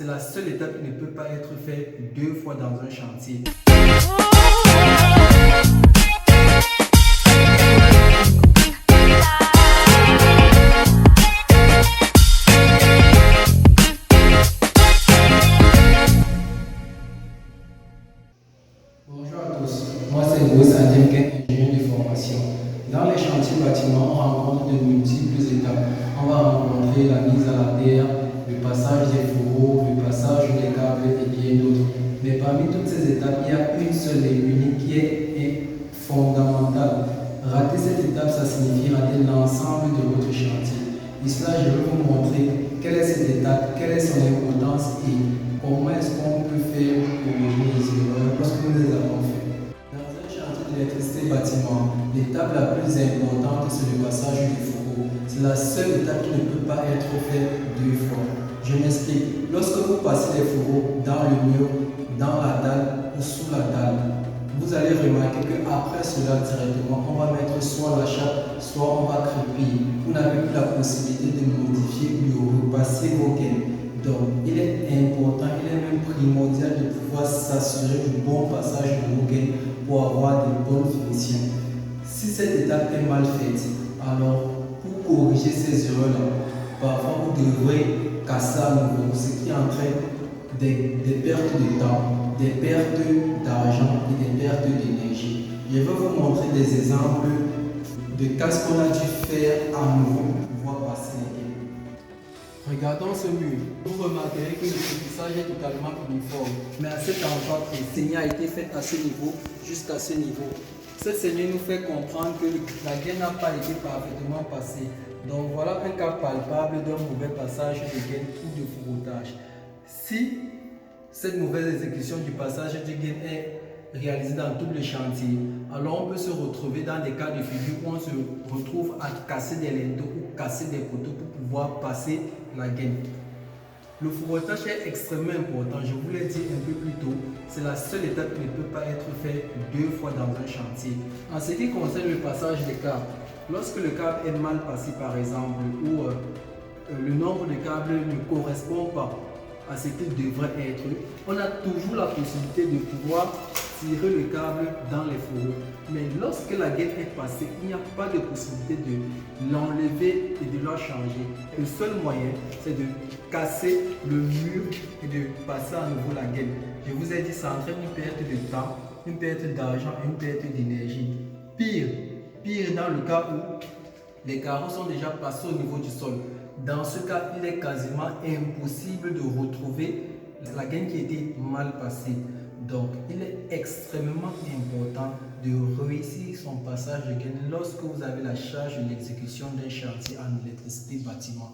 C'est la seule étape qui ne peut pas être faite deux fois dans un chantier. Bonjour à tous, moi c'est Louis Ademken, ingénieur de formation. Dans les chantiers bâtiments, on rencontre de multiples étapes. On va rencontrer la mise à la terre, le passage des fourreaux, le passage des câbles et bien d'autres. Mais parmi toutes ces étapes, il y a une seule et unique qui est fondamentale. Rater cette étape, ça signifie rater l'ensemble de votre chantier. Ici, je vais vous montrer quelle est cette étape, quelle est son importance et comment est-ce qu'on peut faire pour réduire les erreurs lorsque nous les avons fait. Dans un chantier d'électricité bâtiment, l'étape la plus importante, c'est le passage du fourreau. C'est la seule étape qui ne peut pas être faite deux fois. Je m'explique. Lorsque vous passez les fourreaux dans le mur, dans la dalle ou sous la dalle, vous allez remarquer qu'après cela directement, on va mettre soit la chape, soit on va crépiller. Vous n'avez plus la possibilité de modifier ou de repasser vos gaines. Donc, il est important, il est même primordial de pouvoir s'assurer du bon passage de vos gaines pour avoir de bonnes finitions. Si cette étape est mal faite, alors pour corriger ces erreurs-là, parfois vous devrez casser à nouveau, ce qui entraîne des pertes de temps, des pertes d'argent et des pertes d'énergie. Je vais vous montrer des exemples de cas qu'on a dû faire à nouveau pour pouvoir passer les gaines. Regardons ce mur. Vous remarquerez que le fixage est totalement uniforme. Mais à cet endroit, le saignée a été faite à ce niveau jusqu'à ce niveau. Cette saignée nous fait comprendre que la gaine n'a pas été parfaitement passée. Donc voilà un cas palpable d'un mauvais passage de gaine ou de fourreautage. Si cette mauvaise exécution du passage de gaine est réalisée dans tout le chantier, alors on peut se retrouver dans des cas de figure où on se retrouve à casser des linteaux ou casser des poteaux pour pouvoir passer la gaine. Le fourreautage est extrêmement important, je vous l'ai dit un peu plus tôt, c'est la seule étape qui ne peut pas être faite deux fois dans un chantier. En ce qui concerne le passage des câbles, lorsque le câble est mal passé par exemple, ou le nombre de câbles ne correspond pas à ce qu'il devrait être, on a toujours la possibilité de pouvoir tirer le câble dans les fourreaux. Mais lorsque la gaine est passée, il n'y a pas de possibilité de l'enlever et de la changer. Le seul moyen, c'est de casser le mur et de passer à nouveau la gaine. Je vous ai dit, ça entraîne une perte de temps, une perte d'argent et une perte d'énergie. Pire dans le cas où les carreaux sont déjà passés au niveau du sol. Dans ce cas, il est quasiment impossible de retrouver la gaine qui était mal passée. Donc, il est extrêmement important de réussir son passage de gaine lorsque vous avez la charge de l'exécution d'un chantier en électricité bâtiment.